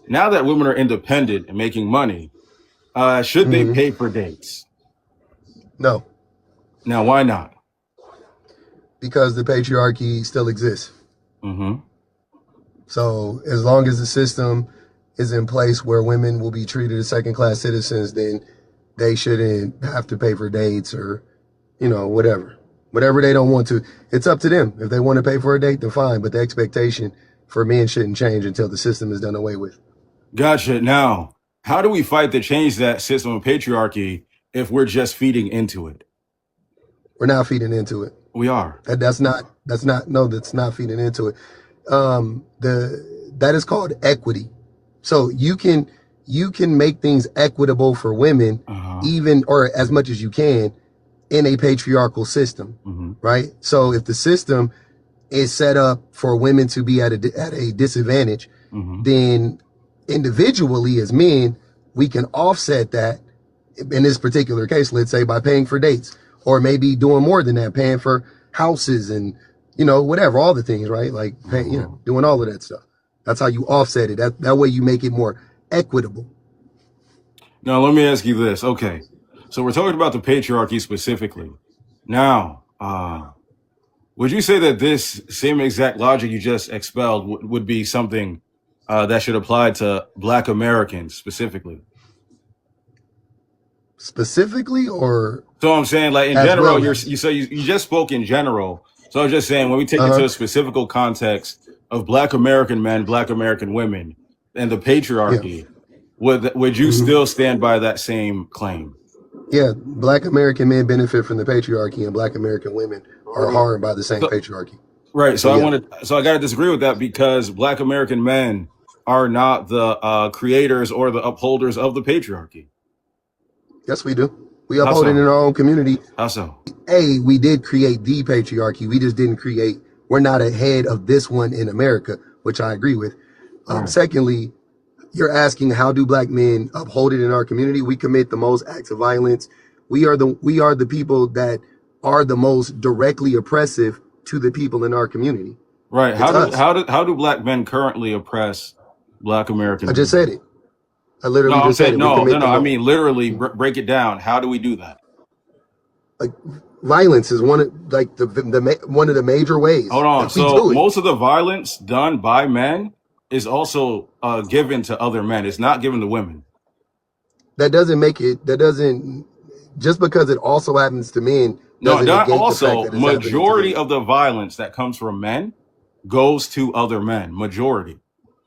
now that women are independent and making money, should they pay for dates? No, Now, why not? because the patriarchy still exists. Mm-hmm. So as long as the system is in place where women will be treated as second-class citizens, then they shouldn't have to pay for dates or, whatever they don't want to. It's up to them. If they want to pay for a date, then fine. But the expectation for men shouldn't change until the system is done away with. Gotcha. Now, how do we fight to change that system of patriarchy if we're just feeding into it? We're not feeding into it. We are. That's not feeding into it. That is called equity. So you can make things equitable for women, even or as much as you can in a patriarchal system, right? So if the system is set up for women to be at a disadvantage, then individually as men, we can offset that in this particular case, let's say by paying for dates, or maybe doing more than that, paying for houses and, whatever, all the things, right? Like, doing all of that stuff. That's how you offset it. That way you make it more equitable. Now, let me ask you this. Okay. So we're talking about the patriarchy specifically. Now, would you say that this same exact logic you just expelled would be something that should apply to Black Americans specifically? Specifically, or? So I'm saying, like, in general, you just spoke in general. So I was just saying, when we take it to a specific context of Black American men, Black American women, and the patriarchy, would you still stand by that same claim? Yeah, Black American men benefit from the patriarchy, and Black American women are harmed by the same patriarchy. Right. So I got to disagree with that, because Black American men are not the creators or the upholders of the patriarchy. Yes, we do. We uphold it in our own community. How so? We did create the patriarchy. We just didn't we're not ahead of this one in America, which I agree with. Secondly, you're asking, how do Black men uphold it in our community? We commit the most acts of violence. We are the people that are the most directly oppressive to the people in our community. Right. How do Black men currently oppress Black Americans? I just said it. I literally just said it. No. I mean, literally break it down. How do we do that? Like, violence is one of one of the major ways. Hold on. So most of the violence done by men is also given to other men. It's not given to women. That doesn't just because it also happens to men. No, not also. Majority of the violence that comes from men goes to other men. Majority.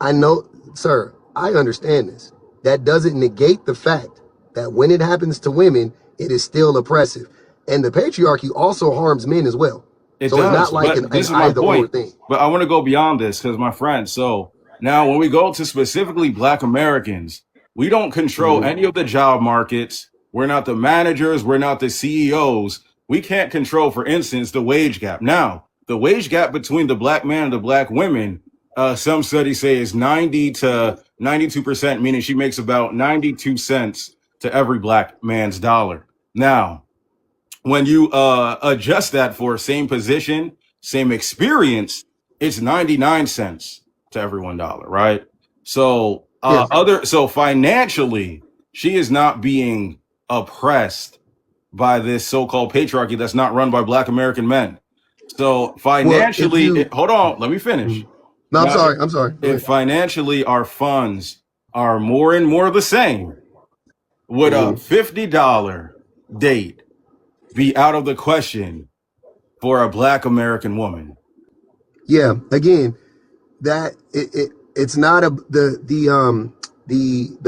I know, sir. I understand this. That doesn't negate the fact that when it happens to women, it is still oppressive. And the patriarchy also harms men as well. It's not like an either or thing. But I want to go beyond this, because my friend, so now when we go to specifically Black Americans, we don't control any of the job markets. We're not the managers. We're not the CEOs. We can't control, for instance, the wage gap. Now, the wage gap between the Black man and the Black women, some studies say is 90 to 92%, meaning she makes about 92 cents to every Black man's dollar. Now, when you adjust that for same position, same experience, it's 99 cents to every $1, right? So so financially, she is not being oppressed by this so-called patriarchy that's not run by Black American men. So financially, hold on, let me finish. No, I'm sorry. If financially our funds are more and more the same, would a $50 date be out of the question for a Black American woman? Yeah, again, that it's not the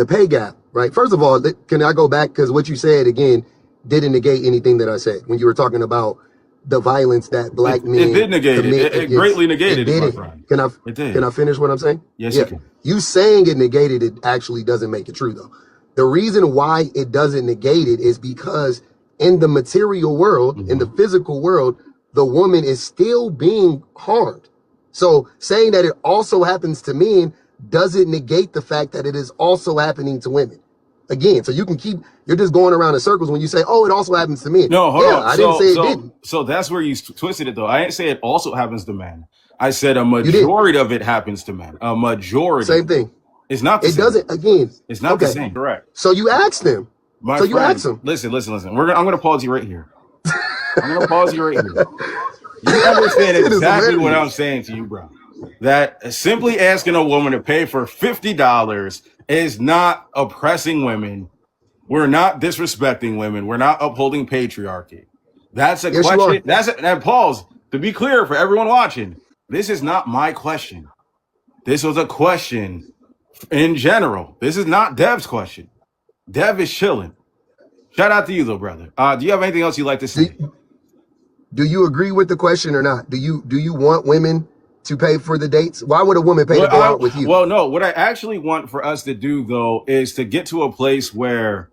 pay gap, right? First of all, can I go back, because what you said again didn't negate anything that I said when you were talking about the violence that Black men. It did negate it. It greatly negated it, my friend. Can I finish what I'm saying? Yes, you can. You saying it negated it actually doesn't make it true, though. The reason why it doesn't negate it is because in the material world, in the physical world, the woman is still being harmed. So saying that it also happens to men doesn't negate the fact that it is also happening to women. Again, so you're just going around in circles when you say, oh, it also happens to men. No, hold on. I didn't say it didn't. So that's where you twisted it, though. I didn't say it also happens to men. I said a majority of it happens to men. A majority. Same thing. It's not the It same. doesn't, again. It's not the same. Correct. So you asked them. My so friend, you asked them. Listen. I'm going to pause you right here. I'm going to pause you right here. You understand exactly what I'm saying to you, bro. That simply asking a woman to pay for $50 is not oppressing women. We're not disrespecting women. We're not upholding patriarchy. That's a question. And pause. To be clear for everyone watching, this is not my question. This was a question in general. This is not Dev's question. Dev is chilling. Shout out to you, though, brother. Do you have anything else you'd like to say? Do you agree with the question or not? Do you want women to pay for the dates? Why would a woman pay to go out with you? Well, no. What I actually want for us to do, though, is to get to a place where,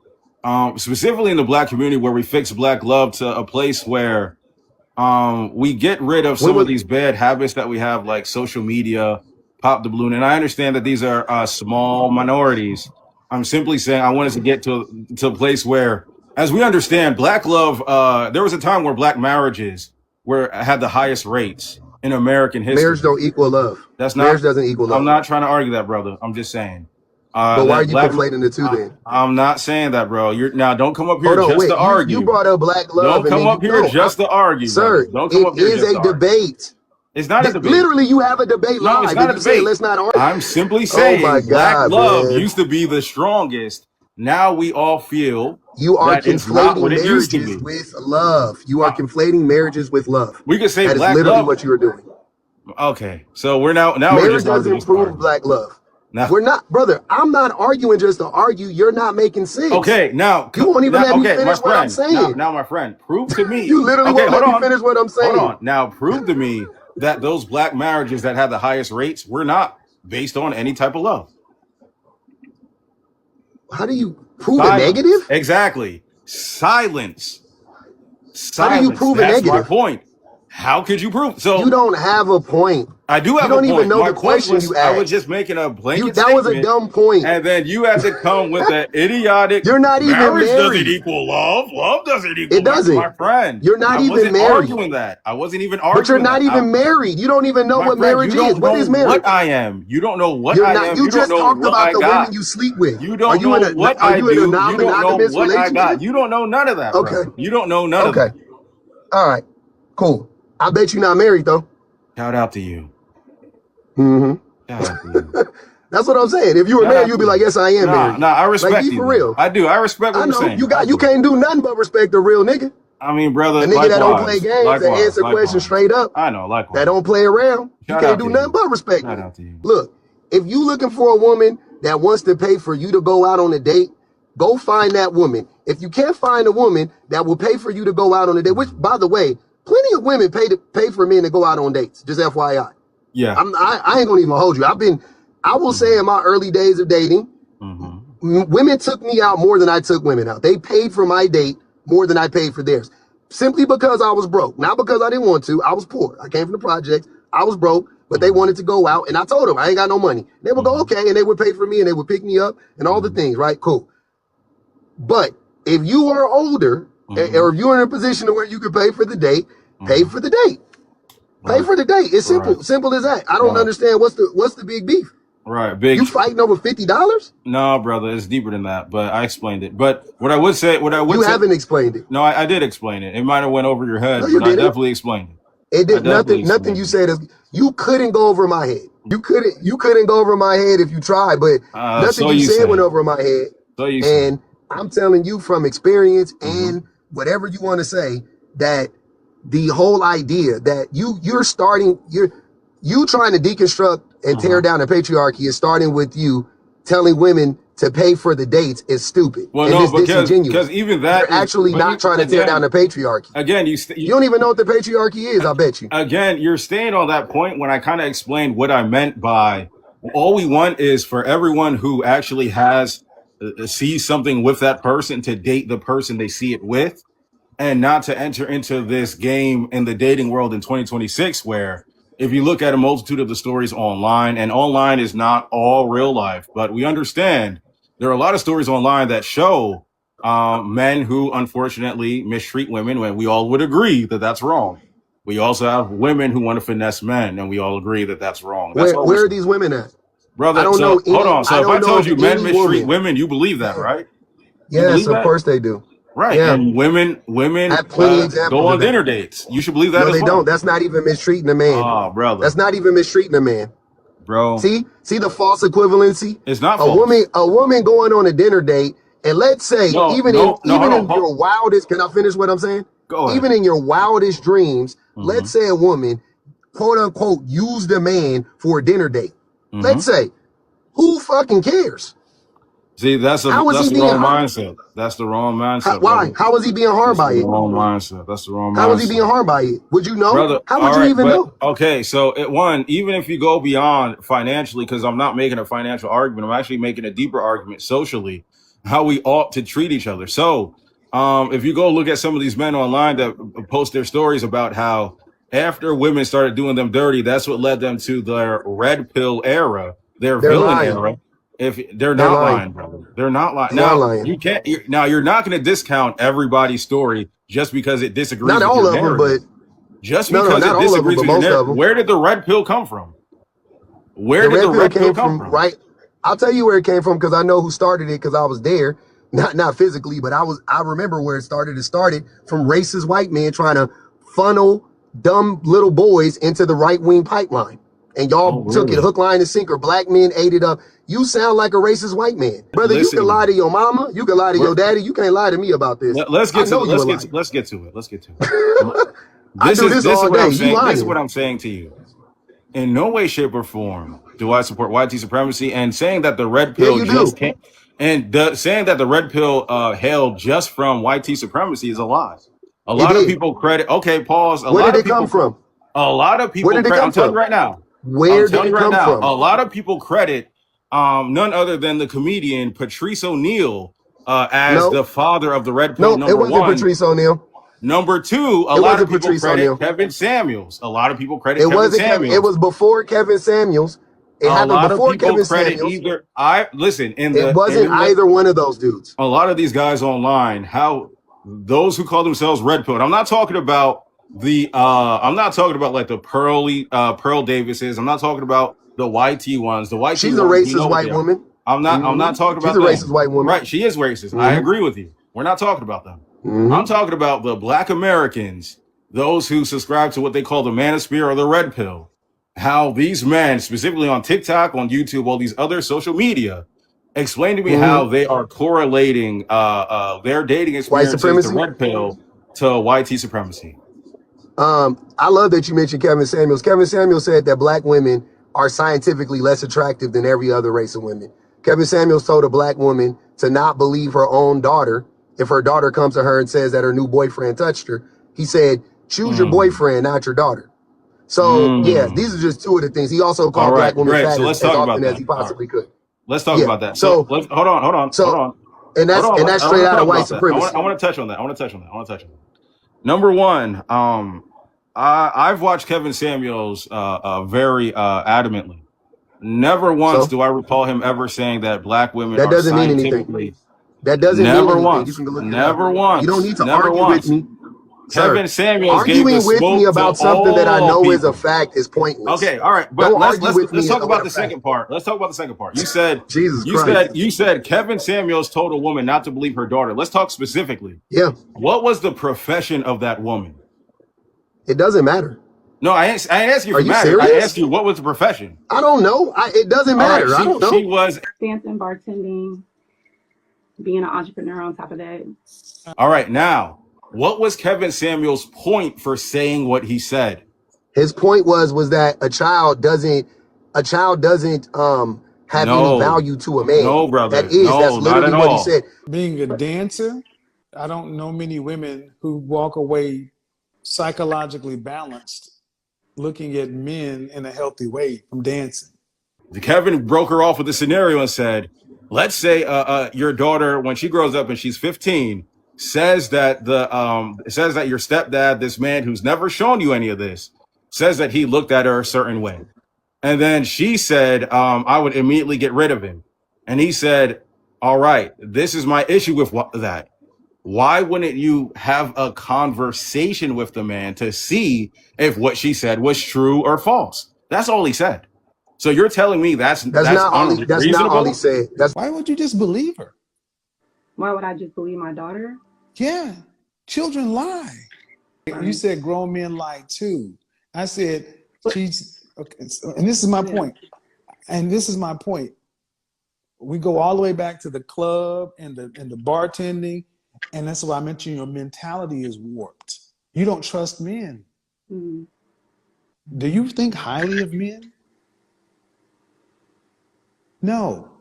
specifically in the Black community, where we fix Black love to a place where we get rid of some of these bad habits that we have, like social media, pop the balloon. And I understand that these are small minorities. I'm simply saying I wanted to get to a place where, as we understand, Black love, there was a time where Black marriages had the highest rates in American history. Marriage don't equal love. Marriage doesn't equal love. I'm not trying to argue that, brother. I'm just saying. But why are you conflating the two then? I'm not saying that, bro. Now don't come up here to argue. You brought up Black love. Don't come up here just to argue, sir. Don't come up here it is a debate. It's not a debate. Literally, you have a debate live. It's not a debate. Let's not argue. I'm simply saying Black love used to be the strongest. Now we all feel you are conflating marriages with love. You are conflating marriages with love. We could say that Black is literally love. what you are doing. Okay, so we're now marriage doesn't improve Black love. We're not, brother. I'm not arguing just to argue. You're not making sense. Okay, now you won't even let me finish what I'm saying. Now, my friend, prove to me. You literally won't let me finish what I'm saying. Hold on. Now, prove to me that those Black marriages that had the highest rates were not based on any type of love. How do you prove a negative? Exactly. Silence. How do you prove a negative? That's my point. How could you prove? So you don't have a point. I do have a point. You don't even know the question you asked. I was just making a blanket That was a dumb point. And then you had to come with that idiotic. You're not even married. Marriage doesn't equal love. Love doesn't equal. It doesn't, my friend. You're not even married. Arguing that. I wasn't even arguing. But you're not even married. You don't even know what marriage is. What is marriage? What I am. You don't know what I am. You just talked about the women you sleep with. You don't know what I do. You don't know what I got. You don't know none of that. Okay. You don't know none of that. Okay. All right. Cool. I bet you're not married though. Shout out to you. Mm-hmm. Shout out to you. That's what I'm saying. If you were married, you'd be like, yes, I am married. Nah, I respect you. For real. I do. I respect what you're saying. You can't do nothing but respect a real nigga. I mean, brother, a nigga that don't play games, that answer questions straight up. I know, likewise. That don't play around. You can't do nothing but respect. Shout out to you. Look, if you looking for a woman that wants to pay for you to go out on a date, go find that woman. If you can't find a woman that will pay for you to go out on a date, which, by the way, plenty of women pay for men to go out on dates. Just FYI. Yeah. I ain't gonna even hold you. I will say in my early days of dating, women took me out more than I took women out. They paid for my date more than I paid for theirs. Simply because I was broke. Not because I didn't want to. I was poor. I came from the projects. I was broke, but they wanted to go out. And I told them I ain't got no money. They would go, okay. And they would pay for me and they would pick me up and all the things, right? Cool. But if you are older, or if you're in a position where you can pay for the date, pay for the date. Pay for the date. It's simple. Simple as that. I don't understand what's the big beef. Right. Big. You fighting over $50? No, brother, it's deeper than that, but I explained it. But what I would say. You haven't explained it. No, I did explain it. It might have went over your head, but I definitely explained it. It did nothing you said. You couldn't go over my head. You couldn't go over my head if you tried, but nothing you said went over my head. And I'm telling you from experience and whatever you want to say, that the whole idea that you're trying to deconstruct and tear down the patriarchy is starting with you telling women to pay for the dates is stupid. Well, no, because even that you're actually not trying to tear down the patriarchy. Again, you don't even know what the patriarchy is. I bet you. Again, you're staying on that point when I kind of explained what I meant by all we want is for everyone who actually sees something with that person to date the person they see it with, and not to enter into this game in the dating world in 2026 where if you look at a multitude of the stories online, and online is not all real life, but we understand there are a lot of stories online that show men who unfortunately mistreat women, when we all would agree that that's wrong. We also have women who want to finesse men, and we all agree that that's wrong. Where are these women at? brother. I don't So know any. hold on. So I if I don't know told of you men any mistreat woman. women, you believe that, right? You Yes, believe of that? course they do. Right. Yeah. And women I have plenty of examples go on of that. dinner dates. You should believe that No, as they don't. well. That's not even mistreating a man. Oh, brother. That's not even mistreating a man. Bro. See the false equivalency? It's not a false. woman going on a dinner date, and let's say even in your wildest, can I finish what I'm saying? Go ahead. Even in your wildest dreams, let's say a woman, quote unquote, used a man for a dinner date. Let's say, who fucking cares? See, that's the wrong mindset. That's the wrong mindset. Why? How is he being harmed by it? Wrong mindset. That's the wrong mindset. How is he being harmed by it? Would you know? Brother, how would you even know? Okay, so even if you go beyond financially, because I'm not making a financial argument, I'm actually making a deeper argument socially, how we ought to treat each other. So if you go look at some of these men online that post their stories about how after women started doing them dirty, that's what led them to their red pill era, their villain era. If they're not lying, brother, they're not lying. Now you can't. You're not going to discount everybody's story just because it disagrees. Not with all your of them, but just because it disagrees with your narrative. Where did the red pill come from? Where did the red pill come from? Right. I'll tell you where it came from because I know who started it because I was there. Not physically, but I remember where it started. It started from racist white men trying to funnel dumb little boys into the right-wing pipeline. And y'all took it hook, line, and sinker. Black men ate it up. You sound like a racist white man. Brother, you can lie to your mama. You can lie to your daddy. You can't lie to me about this. Let's get to it. Let's get to it. This is what I'm saying to you. In no way, shape, or form do I support YT supremacy, and saying that the red pill saying that the red pill hailed just from YT supremacy is a lie. A lot of people credit. Okay, pause. Where did it come from? A lot of people. I'm telling you right now. Where did it come from? A lot of people credit none other than the comedian Patrice O'Neal as the father of the red pill. No, it wasn't Patrice O'Neal. Number two, a lot of people credit Kevin Samuels. A lot of people credit Kevin Samuels. It was before Kevin Samuels. It happened before Kevin Samuels. It wasn't either one of those dudes. A lot of these guys online, those who call themselves red pill. I'm not talking about like the Pearl Davises. I'm not talking about the YT ones. The YT She's a racist white woman. I'm not talking about them. She's a racist white woman. Right, she is racist. I agree with you. We're not talking about them. I'm talking about the Black Americans, those who subscribe to what they call the manosphere or the red pill. How these men, specifically on TikTok, on YouTube, all these other social media, explain to me how they are correlating their dating experiences to red pill to YT supremacy. I love that you mentioned Kevin Samuels. Kevin Samuels said that black women are scientifically less attractive than every other race of women. Kevin Samuels told a black woman to not believe her own daughter if her daughter comes to her and says that her new boyfriend touched her. He said, choose your boyfriend, not your daughter. So, yeah, these are just two of the things. He also called black women fat as often as he possibly could. Let's talk about that. So, hold on. And that's straight out of white supremacy. I want to touch on that. Number one, I've watched Kevin Samuels very adamantly. Never once do I recall him ever saying that black women that doesn't mean anything. That doesn't mean anything. Once. Never once. You don't need to argue with me. Kevin Samuels arguing with me about something that I know is a fact is pointless. Okay, all right, but let's talk about the second part. Let's talk about the second part. You said you said Kevin Samuels told a woman not to believe her daughter. Let's talk specifically. Yeah. What was the profession of that woman? It doesn't matter. No, I ain't ask you. Are you serious? I asked you what was the profession. I don't know. It doesn't matter. Right, I don't know. She was dancing, bartending, being an entrepreneur on top of that. All right, now, what was Kevin Samuels' point for saying what he said? His point was that a child doesn't have any value to a man. No, brother. That's literally what he said. Being a dancer, I don't know many women who walk away psychologically balanced, looking at men in a healthy way from dancing. Kevin broke her off with a scenario and said, let's say your daughter, when she grows up and she's 15, says that your stepdad, this man who's never shown you any of this, says that he looked at her a certain way. And then she said, I would immediately get rid of him. And he said, all right, this is my issue with that. Why wouldn't you have a conversation with the man to see if what she said was true or false? That's all he said. So you're telling me that's not all he said. Why would you just believe her? Why would I just believe my daughter? Yeah, children lie. You said grown men lie too. I said she's okay, and this is my point. And this is my point. We go all the way back to the club and the bartending, and that's why I mentioned your mentality is warped. You don't trust men. Mm-hmm. Do you think highly of men? No.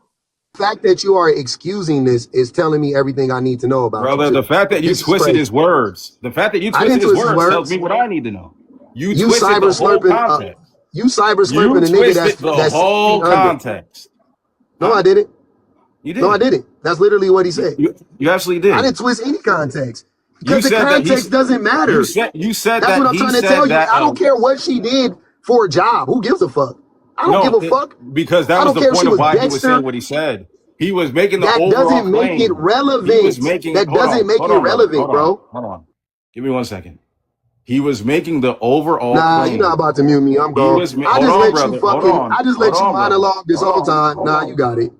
The fact that you are excusing this is telling me everything I need to know about Brother, you. the fact that you twisted his words. The fact that you twisted his words tells me what I need to know. You twisted the whole context. You cyber slurping a nigga that's whole context. No, I didn't. You did. No, I didn't. That's literally what he said. You actually did. I didn't twist any context. Because the context doesn't matter. You said that's what I'm trying to tell you. I don't care what she did for a job. Who gives a fuck? I don't give a fuck. Because that was the point of why he was saying what he said. He was making the overall claim. That doesn't make it relevant. That doesn't make it relevant, bro. Hold on. Give me 1 second. He was making the overall claim. You're not about to mute me. I'm gone. I just let you monologue this whole time. Nah, you got it.